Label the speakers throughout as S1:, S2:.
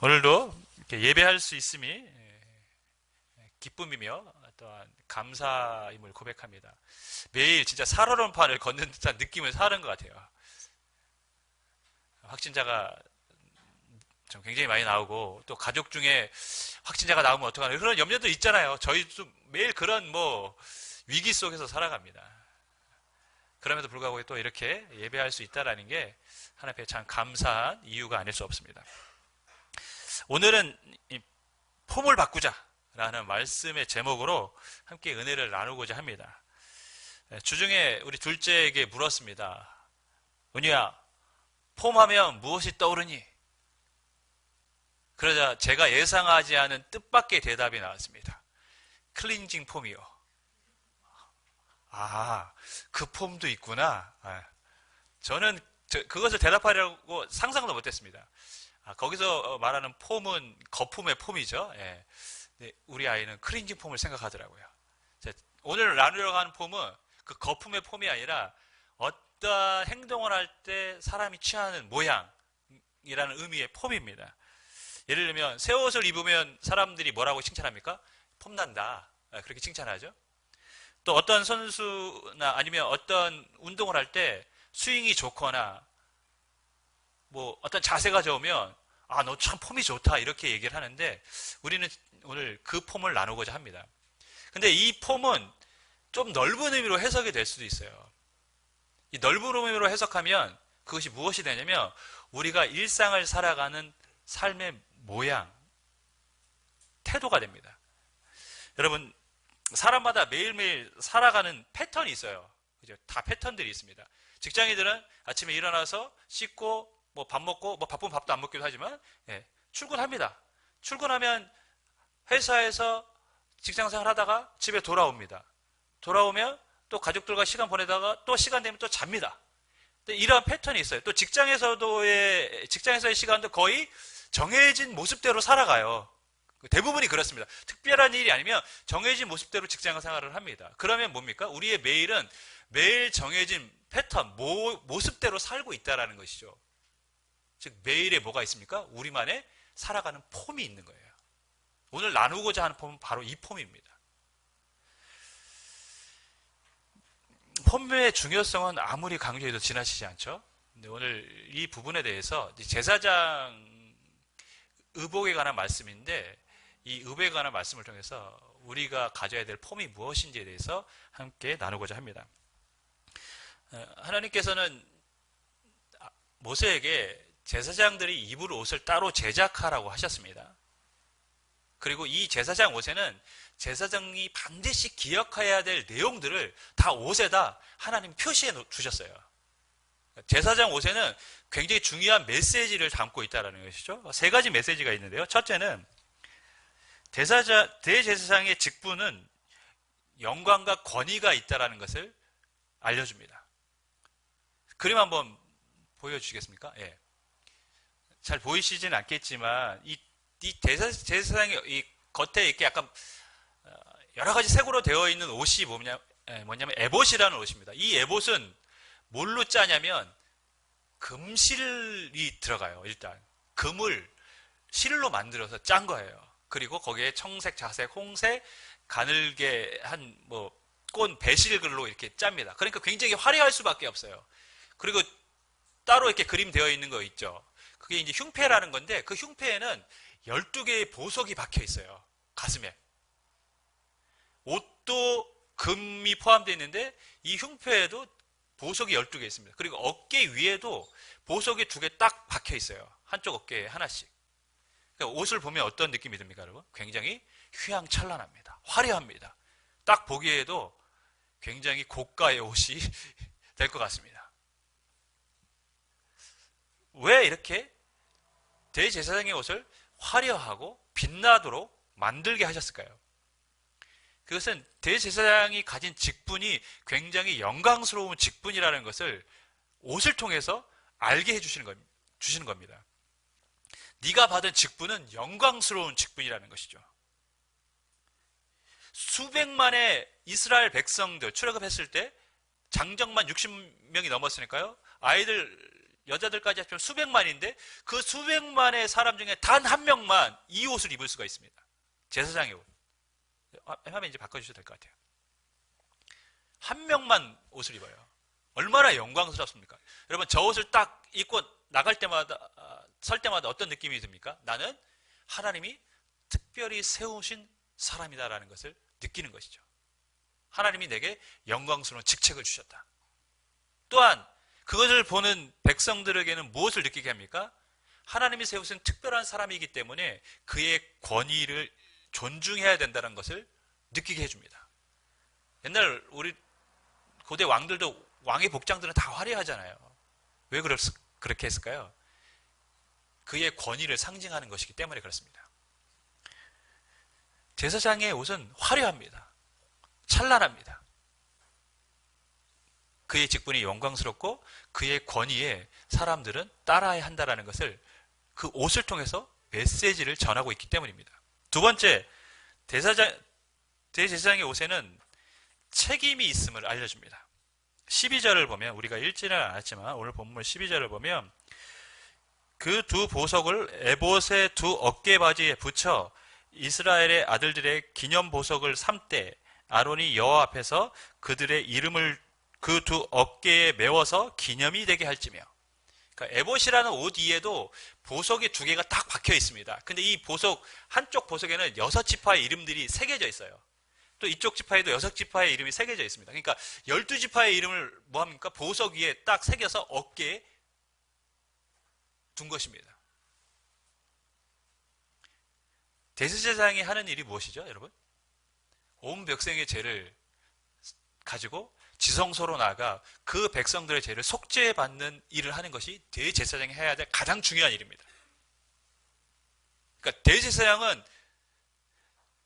S1: 오늘도 이렇게 예배할 수 있음이 기쁨이며 또한 감사임을 고백합니다. 매일 진짜 살얼음판을 걷는 듯한 느낌을 사는 것 같아요. 확진자가 좀 굉장히 많이 나오고 또 가족 중에 확진자가 나오면 어떡하나 그런 염려도 있잖아요. 저희도 매일 그런 위기 속에서 살아갑니다. 그럼에도 불구하고 또 이렇게 예배할 수 있다라는 게 하나님 앞에 참 감사한 이유가 아닐 수 없습니다. 오늘은 이 폼을 바꾸자라는 말씀의 제목으로 함께 은혜를 나누고자 합니다. 주중에 우리 둘째에게 물었습니다. 은유야, 폼하면 무엇이 떠오르니? 그러자 제가 예상하지 않은 뜻밖의 대답이 나왔습니다. 클렌징 폼이요. 아, 그 폼도 있구나. 저는 그것을 대답하려고 상상도 못했습니다. 거기서 말하는 폼은 거품의 폼이죠. 예. 우리 아이는 클렌징 폼을 생각하더라고요. 오늘 나누려고 하는 폼은 그 거품의 폼이 아니라 어떠한 행동을 할 때 사람이 취하는 모양이라는 의미의 폼입니다. 예를 들면 새 옷을 입으면 사람들이 뭐라고 칭찬합니까? 폼난다. 그렇게 칭찬하죠. 또 어떤 선수나 아니면 어떤 운동을 할 때 스윙이 좋거나 어떤 자세가 좋으면 너 참 폼이 좋다 이렇게 얘기를 하는데 우리는 오늘 그 폼을 나누고자 합니다. 근데 이 폼은 좀 넓은 의미로 해석이 될 수도 있어요. 이 넓은 의미로 해석하면 그것이 무엇이 되냐면 우리가 일상을 살아가는 삶의 모양, 태도가 됩니다. 여러분, 사람마다 매일매일 살아가는 패턴이 있어요. 그죠? 다 패턴들이 있습니다. 직장인들은 아침에 일어나서 씻고 밥 먹고 바쁘면 밥도 안 먹기도 하지만 출근합니다. 출근하면 회사에서 직장생활 하다가 집에 돌아옵니다. 돌아오면 또 가족들과 시간 보내다가 또 시간 되면 또 잡니다. 이러한 패턴이 있어요. 또 직장에서의 시간도 거의 정해진 모습대로 살아가요. 대부분이 그렇습니다. 특별한 일이 아니면 정해진 모습대로 직장 생활을 합니다. 그러면 뭡니까? 우리의 매일은 매일 정해진 패턴, 모습대로 살고 있다는 것이죠. 즉 매일에 뭐가 있습니까? 우리만의 살아가는 폼이 있는 거예요. 오늘 나누고자 하는 폼은 바로 이 폼입니다. 폼의 중요성은 아무리 강조해도 지나치지 않죠. 근데 오늘 이 부분에 대해서 제사장 의복에 관한 말씀인데 이 의복에 관한 말씀을 통해서 우리가 가져야 될 폼이 무엇인지에 대해서 함께 나누고자 합니다. 하나님께서는 모세에게 제사장들이 입을 옷을 따로 제작하라고 하셨습니다. 그리고 이 제사장 옷에는 제사장이 반드시 기억해야 될 내용들을 다 옷에다 하나님 표시해 주셨어요. 제사장 옷에는 굉장히 중요한 메시지를 담고 있다는 것이죠. 세 가지 메시지가 있는데요. 첫째는 대제사장의 직분은 영광과 권위가 있다는 것을 알려줍니다. 그림 한번 보여주시겠습니까? 예. 잘 보이시지는 않겠지만 이 제사장의 이 겉에 이렇게 약간 여러 가지 색으로 되어 있는 옷이 뭐냐면 에봇이라는 옷입니다. 이 에봇은 뭘로 짜냐면 금실이 들어가요. 일단 금을 실로 만들어서 짠 거예요. 그리고 거기에 청색, 자색, 홍색, 가늘게 한 꽃 배실글로 이렇게 짭니다. 그러니까 굉장히 화려할 수밖에 없어요. 그리고 따로 이렇게 그림되어 있는 거 있죠. 그게 이제 흉패라는 건데 그 흉패에는 12개의 보석이 박혀 있어요. 가슴에. 옷도 금이 포함되어 있는데 이 흉패에도 보석이 12개 있습니다. 그리고 어깨 위에도 보석이 2개 딱 박혀 있어요. 한쪽 어깨에 하나씩. 그러니까 옷을 보면 어떤 느낌이 듭니까, 여러분? 굉장히 휘황찬란합니다. 화려합니다. 딱 보기에도 굉장히 고가의 옷이 될 것 같습니다. 왜 이렇게 대제사장의 옷을 화려하고 빛나도록 만들게 하셨을까요? 그것은 대제사장이 가진 직분이 굉장히 영광스러운 직분이라는 것을 옷을 통해서 알게 주시는 겁니다. 네가 받은 직분은 영광스러운 직분이라는 것이죠. 수백만의 이스라엘 백성들 출애굽했을 때 장정만 60명이 넘었으니까요. 아이들 여자들까지 합치면 수백만인데 그 수백만의 사람 중에 단 한 명만 이 옷을 입을 수가 있습니다. 제사장의 옷. 화면 이제 바꿔주셔도 될 것 같아요. 한 명만 옷을 입어요. 얼마나 영광스럽습니까? 여러분, 저 옷을 딱 입고 나갈 때마다, 설 때마다 어떤 느낌이 듭니까? 나는 하나님이 특별히 세우신 사람이다라는 것을 느끼는 것이죠. 하나님이 내게 영광스러운 직책을 주셨다. 또한 그것을 보는 백성들에게는 무엇을 느끼게 합니까? 하나님이 세우신 특별한 사람이기 때문에 그의 권위를 존중해야 된다는 것을 느끼게 해줍니다. 옛날 우리 고대 왕들도 왕의 복장들은 다 화려하잖아요. 왜 그렇게 했을까요? 그의 권위를 상징하는 것이기 때문에 그렇습니다. 제사장의 옷은 화려합니다. 찬란합니다. 그의 직분이 영광스럽고 그의 권위에 사람들은 따라야 한다는 것을 그 옷을 통해서 메시지를 전하고 있기 때문입니다. 두 번째, 대제사장의 옷에는 책임이 있음을 알려줍니다. 12절을 보면, 우리가 읽지는 않았지만 오늘 본문 12절을 보면 그 두 보석을 에봇의 두 어깨바지에 붙여 이스라엘의 아들들의 기념 보석을 삼때 아론이 여호와 앞에서 그들의 이름을 그 두 어깨에 메워서 기념이 되게 할지며. 그러니까 에봇이라는 옷 위에도 보석이 두 개가 딱 박혀 있습니다. 근데 이 보석, 한쪽 보석에는 6지파의 이름들이 새겨져 있어요. 또 이쪽 지파에도 6지파의 이름이 새겨져 있습니다. 그러니까 12지파의 이름을 뭐합니까? 보석 위에 딱 새겨서 어깨에 둔 것입니다. 대제사장이 하는 일이 무엇이죠, 여러분? 온 백성의 죄를 가지고 지성소로 나아가 그 백성들의 죄를 속죄받는 일을 하는 것이 대제사장이 해야 될 가장 중요한 일입니다. 그러니까 대제사장은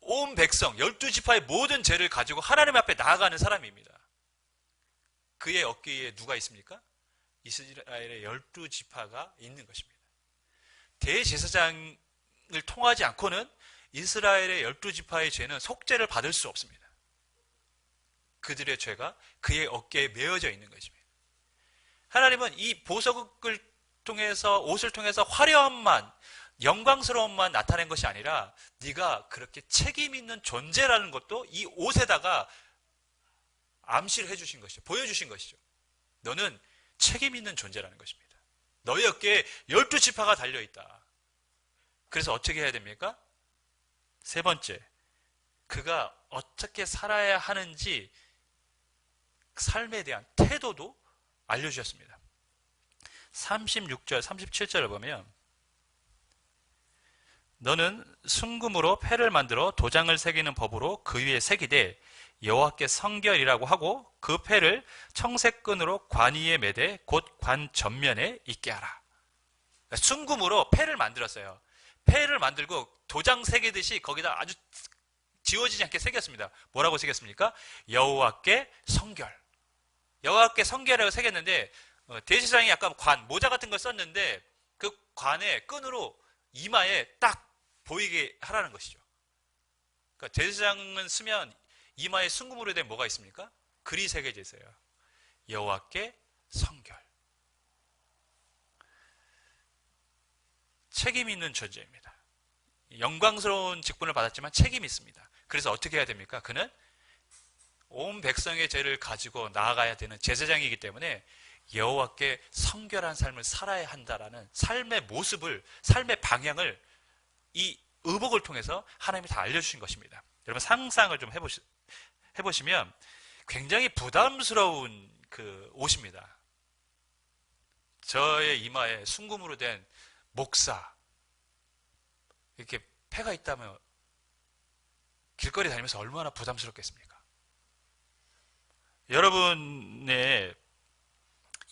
S1: 온 백성, 12지파의 모든 죄를 가지고 하나님 앞에 나아가는 사람입니다. 그의 어깨에 누가 있습니까? 이스라엘의 12지파가 있는 것입니다. 대제사장을 통하지 않고는 이스라엘의 12지파의 죄는 속죄를 받을 수 없습니다. 그들의 죄가 그의 어깨에 메어져 있는 것입니다. 하나님은 이 보석을 통해서, 옷을 통해서 화려함만, 영광스러움만 나타낸 것이 아니라 네가 그렇게 책임 있는 존재라는 것도 이 옷에다가 암시를 해주신 것이죠. 보여주신 것이죠. 너는 책임 있는 존재라는 것입니다. 너희 어깨에 12지파가 달려있다. 그래서 어떻게 해야 됩니까? 세 번째, 그가 어떻게 살아야 하는지 삶에 대한 태도도 알려주셨습니다. 36절, 37절을 보면 너는 순금으로 패를 만들어 도장을 새기는 법으로 그 위에 새기되 여호와께 성결이라고 하고 그 패를 청색끈으로 관 위에 매되 곧 관 전면에 있게 하라. 순금으로 패를 만들었어요. 패를 만들고 도장 새기듯이 거기다 아주 지워지지 않게 새겼습니다. 뭐라고 새겼습니까? 여호와께 성결. 여호와께 성결이라고 새겼는데 대제사장이 약간 모자 같은 걸 썼는데 그 관에 끈으로 이마에 딱 보이게 하라는 것이죠. 그러니까 제사장은 쓰면 이마에 순금으로 된 뭐가 있습니까? 글이 새겨져 있어요. 여호와께 성결. 책임 있는 존재입니다. 영광스러운 직분을 받았지만 책임이 있습니다. 그래서 어떻게 해야 됩니까? 그는 온 백성의 죄를 가지고 나아가야 되는 제사장이기 때문에 여호와께 성결한 삶을 살아야 한다라는 삶의 모습을, 삶의 방향을 이 의복을 통해서 하나님이 다 알려주신 것입니다. 여러분 상상을 좀 해보시면 굉장히 부담스러운 그 옷입니다. 저의 이마에 순금으로 된 목사, 이렇게 패가 있다면 길거리 다니면서 얼마나 부담스럽겠습니까? 여러분의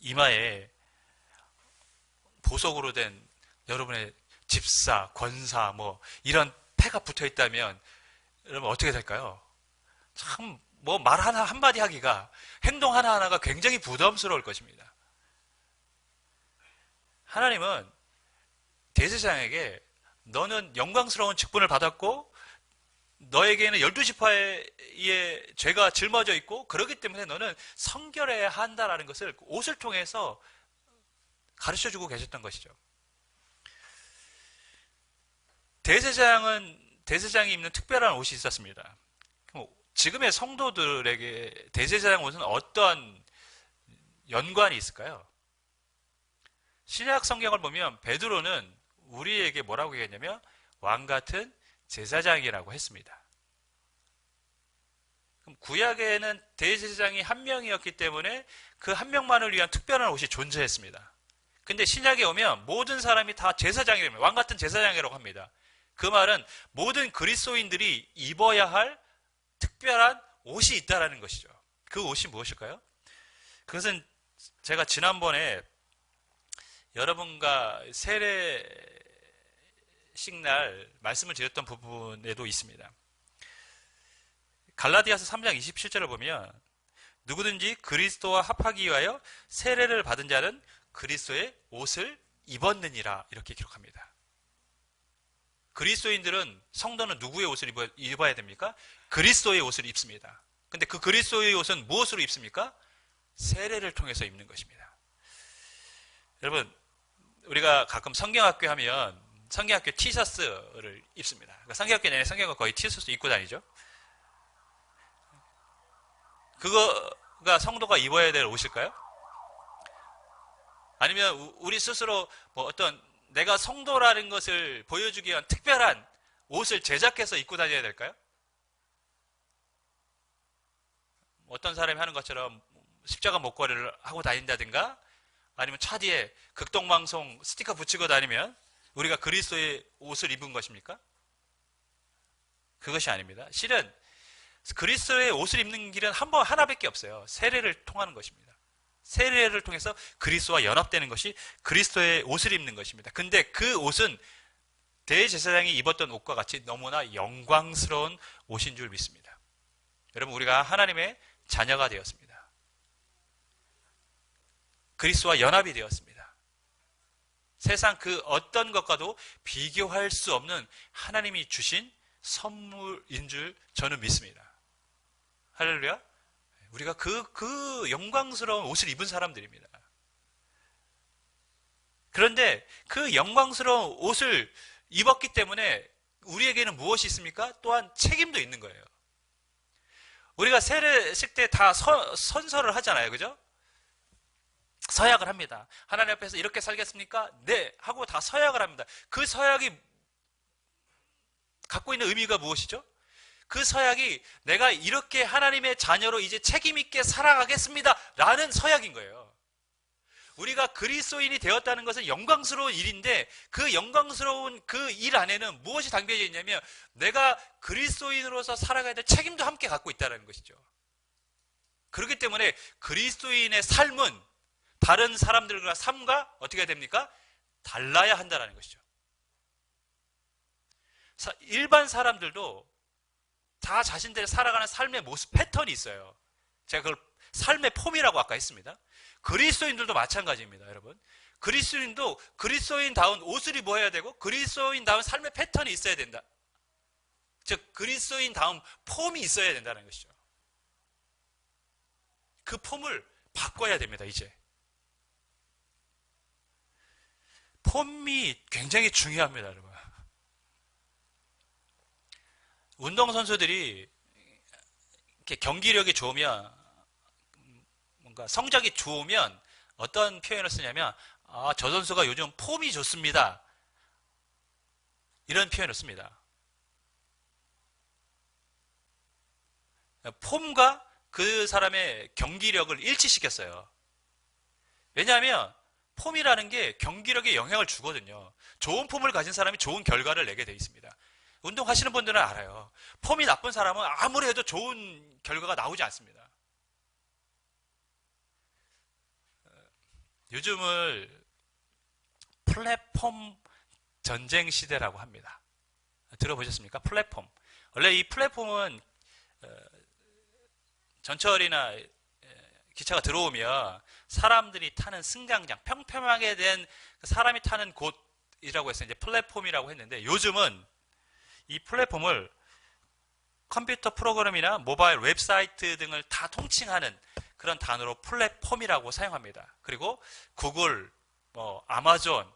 S1: 이마에 보석으로 된 여러분의 집사, 권사, 뭐 이런 패가 붙어 있다면 여러분 어떻게 될까요? 참 뭐 말 하나 한마디 하기가, 행동 하나하나가 굉장히 부담스러울 것입니다. 하나님은 대제사장에게 너는 영광스러운 직분을 받았고 너에게는 12지파의 죄가 짊어져 있고 그렇기 때문에 너는 성결해야 한다라는 것을 옷을 통해서 가르쳐주고 계셨던 것이죠. 대제사장이 입는 특별한 옷이 있었습니다. 지금의 성도들에게 대제사장 옷은 어떤 연관이 있을까요? 신약 성경을 보면 베드로는 우리에게 뭐라고 얘기했냐면 왕 같은 제사장이라고 했습니다. 그럼 구약에는 대제사장이 한 명이었기 때문에 그 한 명만을 위한 특별한 옷이 존재했습니다. 근데 신약에 오면 모든 사람이 다 제사장이랍니다. 왕 같은 제사장이라고 합니다. 그 말은 모든 그리스도인들이 입어야 할 특별한 옷이 있다라는 것이죠. 그 옷이 무엇일까요? 그것은 제가 지난번에 여러분과 세례식 날 말씀을 드렸던 부분에도 있습니다. 갈라디아서 3장 27절을 보면 누구든지 그리스도와 합하기 위하여 세례를 받은 자는 그리스도의 옷을 입었느니라 이렇게 기록합니다. 그리스도인들은 성도는 누구의 옷을 입어야 됩니까? 그리스도의 옷을 입습니다. 근데 그 그리스도의 옷은 무엇으로 입습니까? 세례를 통해서 입는 것입니다. 여러분, 우리가 가끔 성경학교 하면 성경학교 티셔츠를 입습니다. 그러니까 성경학교 내내 성경을 거의 티셔츠 입고 다니죠. 그거가 성도가 입어야 될 옷일까요? 아니면 우리 스스로 뭐 어떤 내가 성도라는 것을 보여주기 위한 특별한 옷을 제작해서 입고 다녀야 될까요? 어떤 사람이 하는 것처럼 십자가 목걸이를 하고 다닌다든가 아니면 차 뒤에 극동방송 스티커 붙이고 다니면 우리가 그리스도의 옷을 입은 것입니까? 그것이 아닙니다. 실은 그리스도의 옷을 입는 길은 하나밖에 없어요. 세례를 통하는 것입니다. 세례를 통해서 그리스도와 연합되는 것이 그리스도의 옷을 입는 것입니다. 근데 그 옷은 대제사장이 입었던 옷과 같이 너무나 영광스러운 옷인 줄 믿습니다. 여러분, 우리가 하나님의 자녀가 되었습니다. 그리스도와 연합이 되었습니다. 세상 그 어떤 것과도 비교할 수 없는 하나님이 주신 선물인 줄 저는 믿습니다. 할렐루야. 우리가 그 영광스러운 옷을 입은 사람들입니다. 그런데 그 영광스러운 옷을 입었기 때문에 우리에게는 무엇이 있습니까? 또한 책임도 있는 거예요. 우리가 세례식 때 다 선서를 하잖아요. 그죠? 서약을 합니다. 하나님 앞에서 이렇게 살겠습니까? 네. 하고 다 서약을 합니다. 그 서약이 갖고 있는 의미가 무엇이죠? 그 서약이 내가 이렇게 하나님의 자녀로 이제 책임있게 살아가겠습니다 라는 서약인 거예요. 우리가 그리스도인이 되었다는 것은 영광스러운 일인데 그 영광스러운 그 일 안에는 무엇이 담겨져 있냐면 내가 그리스도인으로서 살아가야 될 책임도 함께 갖고 있다는 것이죠. 그렇기 때문에 그리스도인의 삶은 다른 사람들과 삶과 어떻게 해야 됩니까? 달라야 한다는 것이죠. 일반 사람들도 다 자신들이 살아가는 삶의 모습 패턴이 있어요. 제가 그걸 삶의 폼이라고 아까 했습니다. 그리스도인들도 마찬가지입니다, 여러분. 그리스도인도 그리스도인다운 옷을 입어야 되고 그리스도인다운 삶의 패턴이 있어야 된다. 즉 그리스도인다운 폼이 있어야 된다는 것이죠. 그 폼을 바꿔야 됩니다, 이제. 폼이 굉장히 중요합니다, 여러분. 운동선수들이 이렇게 경기력이 좋으면, 뭔가 성적이 좋으면 어떤 표현을 쓰냐면, 저 선수가 요즘 폼이 좋습니다. 이런 표현을 씁니다. 폼과 그 사람의 경기력을 일치시켰어요. 왜냐하면 폼이라는 게 경기력에 영향을 주거든요. 좋은 폼을 가진 사람이 좋은 결과를 내게 돼 있습니다. 운동하시는 분들은 알아요. 폼이 나쁜 사람은 아무리 해도 좋은 결과가 나오지 않습니다. 요즘을 플랫폼 전쟁 시대라고 합니다. 들어보셨습니까? 플랫폼. 원래 이 플랫폼은 전철이나 기차가 들어오면 사람들이 타는 승강장, 평평하게 된 사람이 타는 곳이라고 해서 이제 플랫폼이라고 했는데 요즘은 이 플랫폼을 컴퓨터 프로그램이나 모바일 웹사이트 등을 다 통칭하는 그런 단어로 플랫폼이라고 사용합니다. 그리고 구글, 뭐 아마존,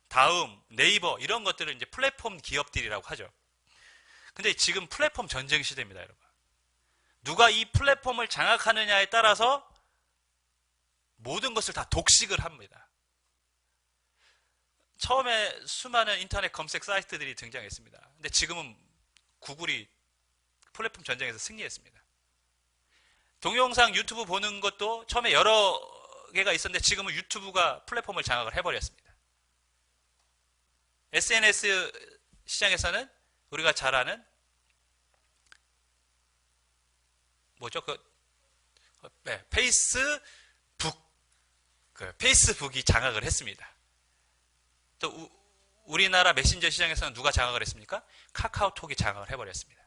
S1: 다음, 네이버 이런 것들을 이제 플랫폼 기업들이라고 하죠. 근데 지금 플랫폼 전쟁 시대입니다, 여러분. 누가 이 플랫폼을 장악하느냐에 따라서 모든 것을 다 독식을 합니다. 처음에 수많은 인터넷 검색 사이트들이 등장했습니다. 근데 지금은 구글이 플랫폼 전쟁에서 승리했습니다. 동영상 유튜브 보는 것도 처음에 여러 개가 있었는데 지금은 유튜브가 플랫폼을 장악을 해버렸습니다. SNS 시장에서는 우리가 잘 아는 뭐죠? 페이스북이 장악을 했습니다. 또 우리나라 메신저 시장에서는 누가 장악을 했습니까? 카카오톡이 장악을 해버렸습니다.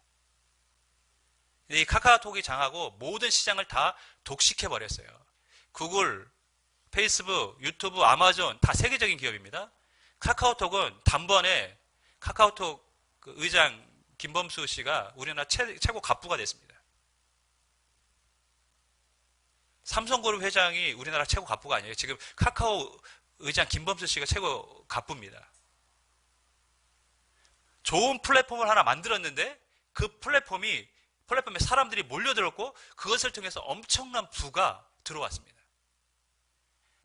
S1: 이 카카오톡이 장하고 모든 시장을 다 독식해버렸어요. 구글, 페이스북, 유튜브, 아마존 다 세계적인 기업입니다. 카카오톡은 단번에 카카오톡 그 의장 김범수 씨가 우리나라 최고 갑부가 됐습니다. 삼성그룹 회장이 우리나라 최고 갑부가 아니에요. 지금 카카오 의장 김범수 씨가 최고 갑부입니다. 좋은 플랫폼을 하나 만들었는데 그 플랫폼에 사람들이 몰려들었고 그것을 통해서 엄청난 부가 들어왔습니다.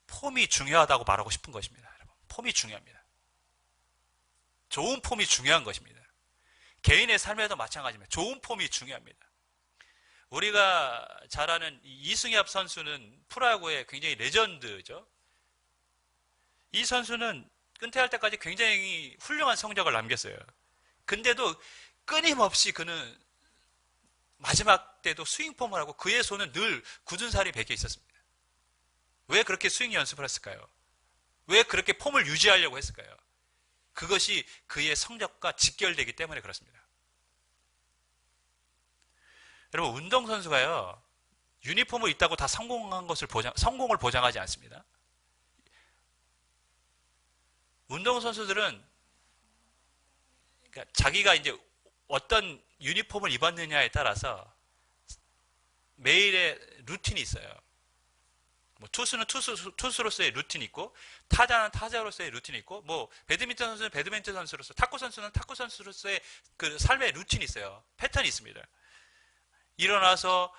S1: 폼이 중요하다고 말하고 싶은 것입니다. 여러분. 폼이 중요합니다. 좋은 폼이 중요한 것입니다. 개인의 삶에도 마찬가지입니다. 좋은 폼이 중요합니다. 우리가 잘 아는 이승엽 선수는 프로야구의 굉장히 레전드죠. 이 선수는 은퇴할 때까지 굉장히 훌륭한 성적을 남겼어요. 근데도 끊임없이 그는 마지막 때도 스윙폼을 하고 그의 손은 늘 굳은 살이 배겨 있었습니다. 왜 그렇게 스윙 연습을 했을까요? 왜 그렇게 폼을 유지하려고 했을까요? 그것이 그의 성적과 직결되기 때문에 그렇습니다. 여러분, 운동선수가요, 유니폼을 입다고 다 성공을 보장하지 않습니다. 운동선수들은 그러니까 자기가 이제 어떤 유니폼을 입었느냐에 따라서 매일의 루틴이 있어요. 뭐 투수는 투수로서의 루틴이 있고, 타자는 타자로서의 루틴이 있고, 뭐 배드민턴 선수는 배드민턴 선수로서, 탁구 선수는 탁구 선수로서의 그 삶의 루틴이 있어요. 패턴이 있습니다. 일어나서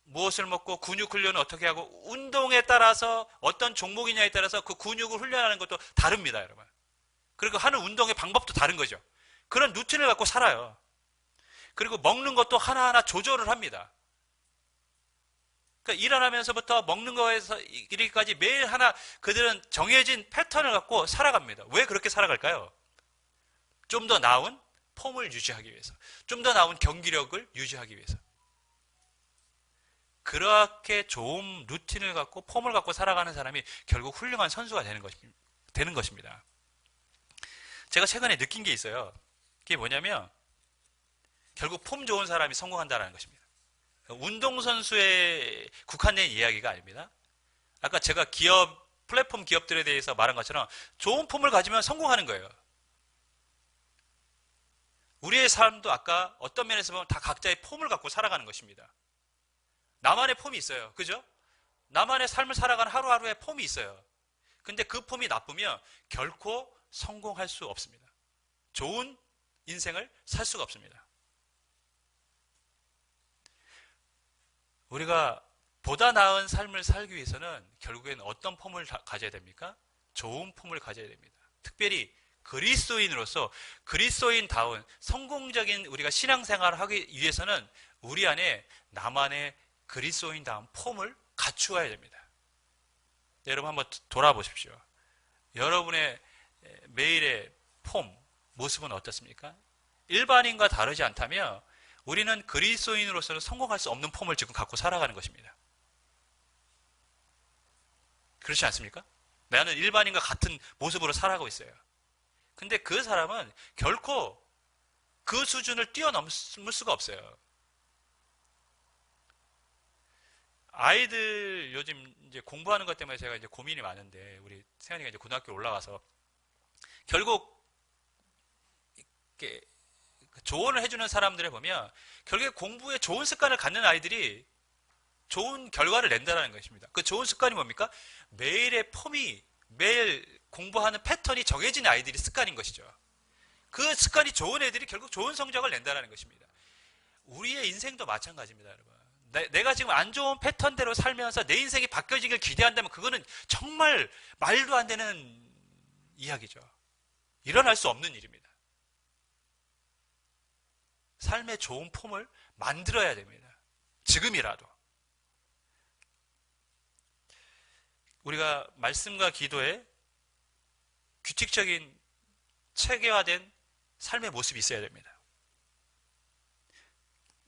S1: 무엇을 먹고 근육 훈련을 어떻게 하고 운동에 따라서 어떤 종목이냐에 따라서 그 근육을 훈련하는 것도 다릅니다, 여러분. 그리고 하는 운동의 방법도 다른 거죠. 그런 루틴을 갖고 살아요. 그리고 먹는 것도 하나하나 조절을 합니다. 그러니까 일어나면서부터 먹는 거에서 이르기까지 매일 하나 그들은 정해진 패턴을 갖고 살아갑니다. 왜 그렇게 살아갈까요? 좀 더 나은 폼을 유지하기 위해서, 좀 더 나은 경기력을 유지하기 위해서. 그렇게 좋은 루틴을 갖고 폼을 갖고 살아가는 사람이 결국 훌륭한 선수가 되는 것입니다. 제가 최근에 느낀 게 있어요. 그게 뭐냐면 결국 폼 좋은 사람이 성공한다는 것입니다. 운동선수에 국한된 이야기가 아닙니다. 아까 제가 플랫폼 기업들에 대해서 말한 것처럼 좋은 폼을 가지면 성공하는 거예요. 우리의 삶도 아까 어떤 면에서 보면 다 각자의 폼을 갖고 살아가는 것입니다. 나만의 폼이 있어요. 그죠? 나만의 삶을 살아가는 하루하루의 폼이 있어요. 근데 그 폼이 나쁘면 결코 성공할 수 없습니다. 좋은 인생을 살 수가 없습니다. 우리가 보다 나은 삶을 살기 위해서는 결국엔 어떤 폼을 가져야 됩니까? 좋은 폼을 가져야 됩니다. 특별히 그리스도인으로서 그리스도인다운 성공적인 우리가 신앙생활을 하기 위해서는 우리 안에 나만의 그리스도인다운 폼을 갖추어야 됩니다. 여러분 한번 돌아보십시오. 여러분의 매일의 폼, 모습은 어떻습니까? 일반인과 다르지 않다면 우리는 그리스도인으로서는 성공할 수 없는 폼을 지금 갖고 살아가는 것입니다. 그렇지 않습니까? 나는 일반인과 같은 모습으로 살아가고 있어요. 근데 그 사람은 결코 그 수준을 뛰어넘을 수가 없어요. 아이들 요즘 이제 공부하는 것 때문에 제가 이제 고민이 많은데, 우리 세연이가 이제 고등학교 올라가서 결국 이렇게 조언을 해주는 사람들을 보면 결국에 공부에 좋은 습관을 갖는 아이들이 좋은 결과를 낸다는 것입니다. 그 좋은 습관이 뭡니까? 매일의 폼이 매일 공부하는 패턴이 정해진 아이들이 습관인 것이죠. 그 습관이 좋은 애들이 결국 좋은 성적을 낸다는 것입니다. 우리의 인생도 마찬가지입니다, 여러분. 내가 지금 안 좋은 패턴대로 살면서 내 인생이 바뀌어지길 기대한다면 그거는 정말 말도 안 되는 이야기죠. 일어날 수 없는 일입니다. 삶의 좋은 폼을 만들어야 됩니다. 지금이라도. 우리가 말씀과 기도에 규칙적인 체계화된 삶의 모습이 있어야 됩니다.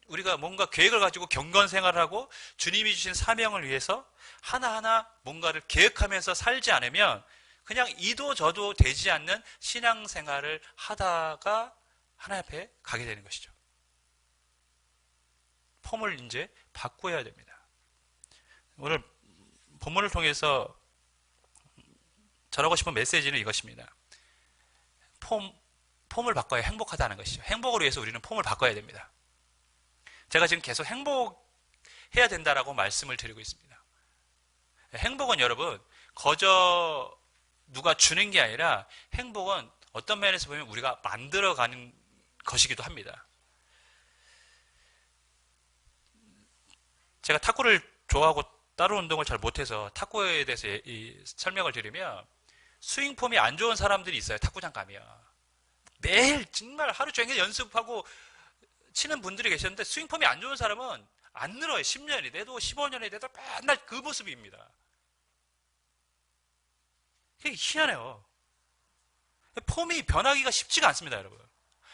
S1: 우리가 뭔가 계획을 가지고 경건 생활을 하고 주님이 주신 사명을 위해서 하나하나 뭔가를 계획하면서 살지 않으면 그냥 이도 저도 되지 않는 신앙생활을 하다가 하나님 앞에 가게 되는 것이죠. 폼을 이제 바꿔야 됩니다. 오늘 본문을 통해서 전하고 싶은 메시지는 이것입니다. 폼을 바꿔야 행복하다는 것이죠. 행복을 위해서 우리는 폼을 바꿔야 됩니다. 제가 지금 계속 행복해야 된다라고 말씀을 드리고 있습니다. 행복은 여러분 거저 누가 주는 게 아니라 행복은 어떤 면에서 보면 우리가 만들어가는 것이기도 합니다. 제가 탁구를 좋아하고 다른 운동을 잘 못해서 탁구에 대해서 설명을 드리면 스윙폼이 안 좋은 사람들이 있어요. 탁구장 가면 매일 정말 하루 종일 연습하고 치는 분들이 계셨는데 스윙폼이 안 좋은 사람은 안 늘어요. 10년이 돼도 15년이 돼도 맨날 그 모습입니다. 그게 희한해요. 폼이 변하기가 쉽지가 않습니다, 여러분.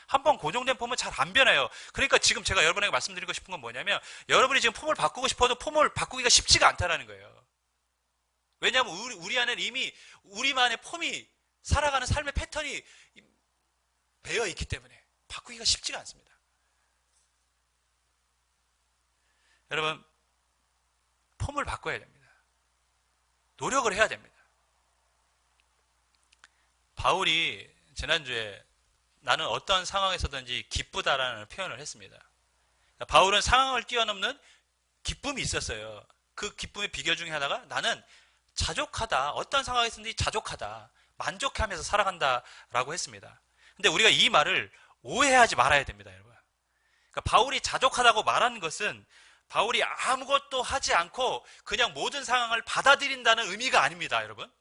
S1: 한번 고정된 폼은 잘 안 변해요. 그러니까 지금 제가 여러분에게 말씀드리고 싶은 건 뭐냐면 여러분이 지금 폼을 바꾸고 싶어도 폼을 바꾸기가 쉽지가 않다는 거예요. 왜냐하면 우리 안에는 이미 우리만의 폼이 살아가는 삶의 패턴이 배어 있기 때문에 바꾸기가 쉽지가 않습니다. 여러분, 폼을 바꿔야 됩니다. 노력을 해야 됩니다. 바울이 지난주에 나는 어떤 상황에서든지 기쁘다라는 표현을 했습니다. 바울은 상황을 뛰어넘는 기쁨이 있었어요. 그 기쁨의 비결 중에 하나가 나는 자족하다. 어떤 상황에서든지 자족하다. 만족하면서 살아간다라고 했습니다. 근데 우리가 이 말을 오해하지 말아야 됩니다, 여러분. 그러니까 바울이 자족하다고 말하는 것은 바울이 아무것도 하지 않고 그냥 모든 상황을 받아들인다는 의미가 아닙니다, 여러분.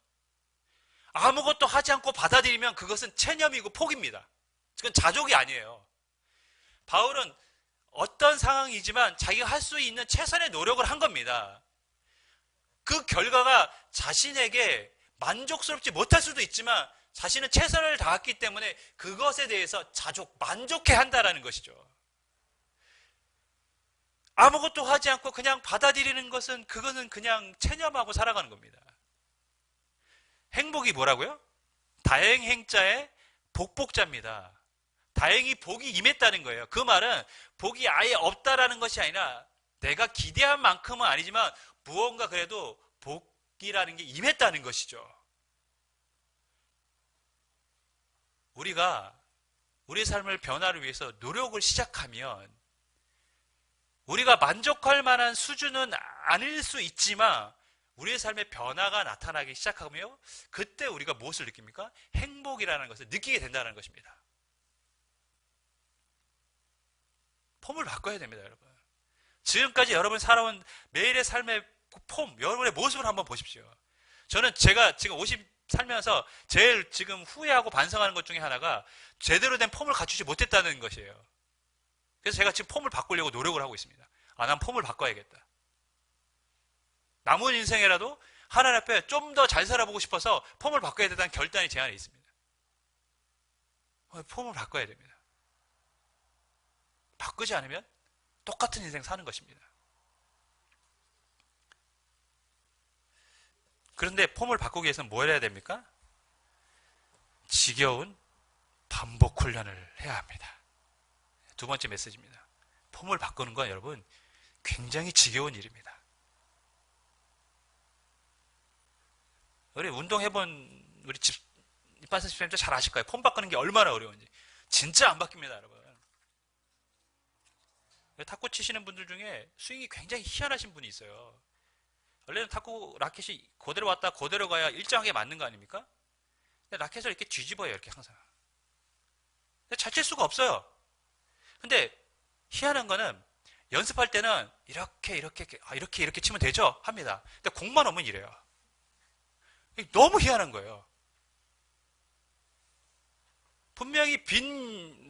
S1: 아무것도 하지 않고 받아들이면 그것은 체념이고 포기입니다. 그건 자족이 아니에요. 바울은 어떤 상황이지만 자기가 할 수 있는 최선의 노력을 한 겁니다. 그 결과가 자신에게 만족스럽지 못할 수도 있지만 자신은 최선을 다했기 때문에 그것에 대해서 만족해 한다는 것이죠. 아무것도 하지 않고 그냥 받아들이는 것은 그거는 그냥 체념하고 살아가는 겁니다. 행복이 뭐라고요? 다행행자의 복복자입니다. 다행히 복이 임했다는 거예요. 그 말은 복이 아예 없다라는 것이 아니라 내가 기대한 만큼은 아니지만 무언가 그래도 복이라는 게 임했다는 것이죠. 우리가 우리 삶을 변화를 위해서 노력을 시작하면 우리가 만족할 만한 수준은 아닐 수 있지만 우리의 삶의 변화가 나타나기 시작하며 그때 우리가 무엇을 느낍니까? 행복이라는 것을 느끼게 된다는 것입니다. 폼을 바꿔야 됩니다, 여러분. 지금까지 여러분 살아온 매일의 삶의 폼, 여러분의 모습을 한번 보십시오. 제가 지금 50 살면서 제일 지금 후회하고 반성하는 것 중에 하나가 제대로 된 폼을 갖추지 못했다는 것이에요. 그래서 제가 지금 폼을 바꾸려고 노력을 하고 있습니다. 난 폼을 바꿔야겠다. 남은 인생이라도 하나님 앞에 좀 더 잘 살아보고 싶어서 폼을 바꿔야 된다는 결단이 제 안에 있습니다. 폼을 바꿔야 됩니다. 바꾸지 않으면 똑같은 인생 사는 것입니다. 그런데 폼을 바꾸기 위해서는 뭘 해야 됩니까? 지겨운 반복 훈련을 해야 합니다. 두 번째 메시지입니다. 폼을 바꾸는 건 여러분 굉장히 지겨운 일입니다. 우리 운동해본 우리 이판선 집사님도 잘 아실 거예요. 폼 바꾸는 게 얼마나 어려운지. 진짜 안 바뀝니다, 여러분. 탁구 치시는 분들 중에 스윙이 굉장히 희한하신 분이 있어요. 원래는 탁구 라켓이 그대로 왔다 그대로 가야 일정하게 맞는 거 아닙니까? 근데 라켓을 이렇게 뒤집어요, 이렇게 항상. 근데 잘 칠 수가 없어요. 근데 희한한 거는 연습할 때는 이렇게 치면 되죠? 합니다. 근데 공만 오면 이래요. 너무 희한한 거예요. 분명히 빈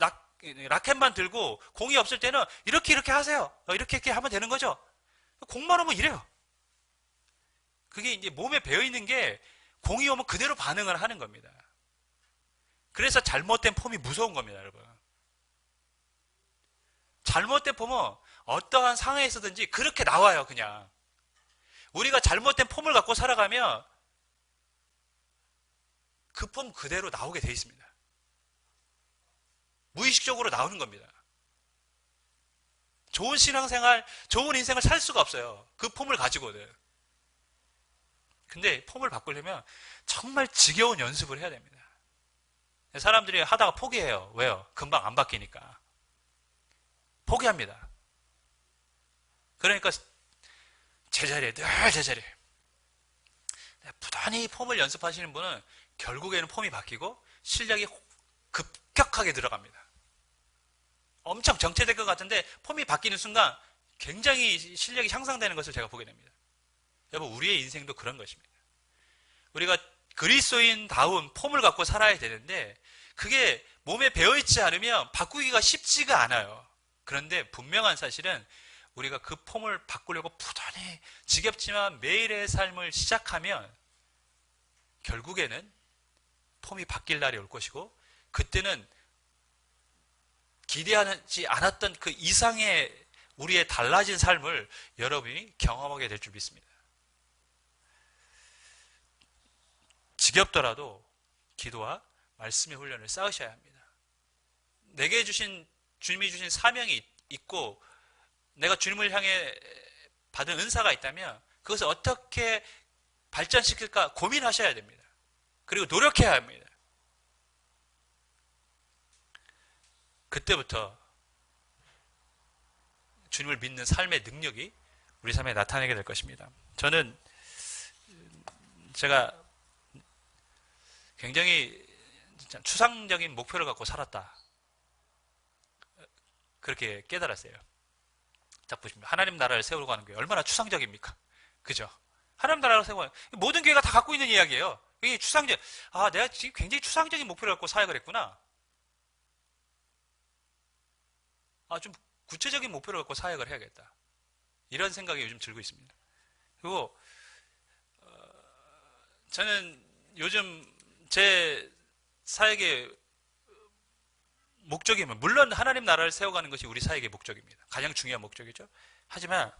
S1: 라켓만 들고 공이 없을 때는 이렇게 하세요. 이렇게 하면 되는 거죠? 공만 오면 이래요. 그게 이제 몸에 배어있는 게 공이 오면 그대로 반응을 하는 겁니다. 그래서 잘못된 폼이 무서운 겁니다, 여러분. 잘못된 폼은 어떠한 상황에서든지 그렇게 나와요, 그냥. 우리가 잘못된 폼을 갖고 살아가면 그 폼 그대로 나오게 돼 있습니다. 무의식적으로 나오는 겁니다. 좋은 신앙생활, 좋은 인생을 살 수가 없어요. 그 폼을 가지고는. 근데 폼을 바꾸려면 정말 지겨운 연습을 해야 됩니다. 사람들이 하다가 포기해요. 왜요? 금방 안 바뀌니까. 포기합니다. 그러니까 제자리에, 늘 제자리에. 부단히 폼을 연습하시는 분은 결국에는 폼이 바뀌고 실력이 급격하게 들어갑니다. 엄청 정체될 것 같은데 폼이 바뀌는 순간 굉장히 실력이 향상되는 것을 제가 보게 됩니다. 여러분, 우리의 인생도 그런 것입니다. 우리가 그리스도인다운 폼을 갖고 살아야 되는데 그게 몸에 배어있지 않으면 바꾸기가 쉽지가 않아요. 그런데 분명한 사실은 우리가 그 폼을 바꾸려고 부단히 지겹지만 매일의 삶을 시작하면 결국에는 폼이 바뀔 날이 올 것이고 그때는 기대하지 않았던 그 이상의 우리의 달라진 삶을 여러분이 경험하게 될 줄 믿습니다. 지겹더라도 기도와 말씀의 훈련을 쌓으셔야 합니다. 내게 주님이 주신 사명이 있고 내가 주님을 향해 받은 은사가 있다면 그것을 어떻게 발전시킬까 고민하셔야 됩니다. 그리고 노력해야 합니다. 그때부터 주님을 믿는 삶의 능력이 우리 삶에 나타나게 될 것입니다. 저는 제가 굉장히 추상적인 목표를 갖고 살았다. 그렇게 깨달았어요. 딱 보십니다. 하나님 나라를 세우려고 하는 게 얼마나 추상적입니까? 그죠? 하나님 나라를 세우고 모든 교회가 다 갖고 있는 이야기예요. 이게 추상적. 내가 지금 굉장히 추상적인 목표를 갖고 사역을 했구나. 좀 구체적인 목표를 갖고 사역을 해야겠다. 이런 생각이 요즘 들고 있습니다. 그리고 저는 요즘 제 사역의 목적이면 물론 하나님 나라를 세워가는 것이 우리 사역의 목적입니다. 가장 중요한 목적이죠. 하지만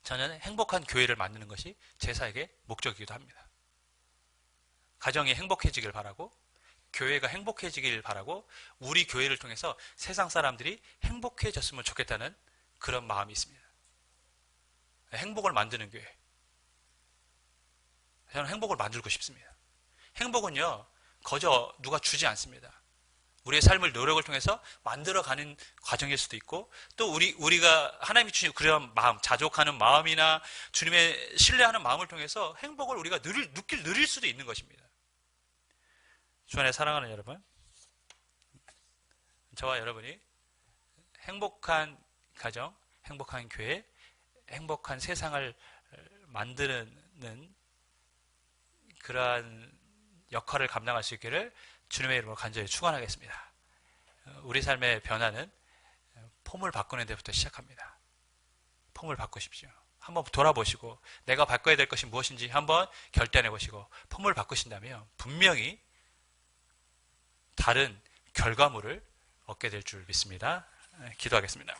S1: 저는 행복한 교회를 만드는 것이 제 사역의 목적이기도 합니다. 가정이 행복해지길 바라고 교회가 행복해지길 바라고 우리 교회를 통해서 세상 사람들이 행복해졌으면 좋겠다는 그런 마음이 있습니다. 행복을 만드는 교회. 저는 행복을 만들고 싶습니다. 행복은요, 거저 누가 주지 않습니다. 우리의 삶을 노력을 통해서 만들어가는 과정일 수도 있고 또 우리가 하나님이 주신 그런 마음, 자족하는 마음이나 주님의 신뢰하는 마음을 통해서 행복을 우리가 누릴 수도 있는 것입니다. 주 안에 사랑하는 여러분, 저와 여러분이 행복한 가정, 행복한 교회, 행복한 세상을 만드는 그러한 역할을 감당할 수 있기를 주님의 이름으로 간절히 축원하겠습니다. 우리 삶의 변화는 폼을 바꾸는 데부터 시작합니다. 폼을 바꾸십시오. 한번 돌아보시고 내가 바꿔야 될 것이 무엇인지 한번 결단해 보시고 폼을 바꾸신다면 분명히 다른 결과물을 얻게 될 줄 믿습니다. 기도하겠습니다.